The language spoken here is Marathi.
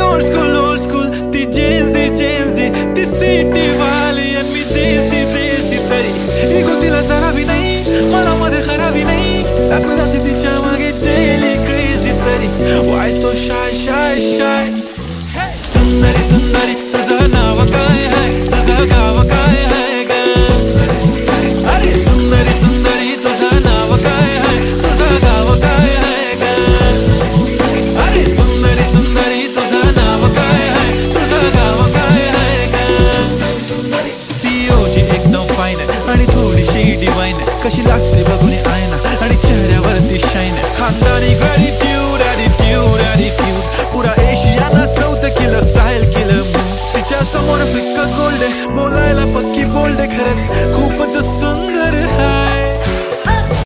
ओल्ड स्कूल ती जेन्झी ती सिटी वाली आणि मी देसी तरी इगो तिला जरा भी नाही मनामध्ये खराबी नाही अपराधी तिच्या मागे डेली क्रेझी तरी वाय सो शाय सुंदरी तुझं नाव काय आहे तुझं गाव काय आहे ग अरे सुंदरी तुझं नाव काय आहे तुझं गाव काय आहे ग अरे सुंदरी तुझं नाव काय आहे तुझं गाव काय आहे ग ती ओजी एकदम फाईन आहे आणि थोडीशी डिवाइन आहे कशी लागते बघून आयना आणि चेहऱ्यावरती शाईन आहे खानदानी ॲटिट्यूड पुरा एशियाना चौथं केलं स्टाईल केलं तिच्या समोर फिक्क गोल्ड आहे बोलायला पक्की बोल्ड आहे खरंच खूपच सुंदर आहे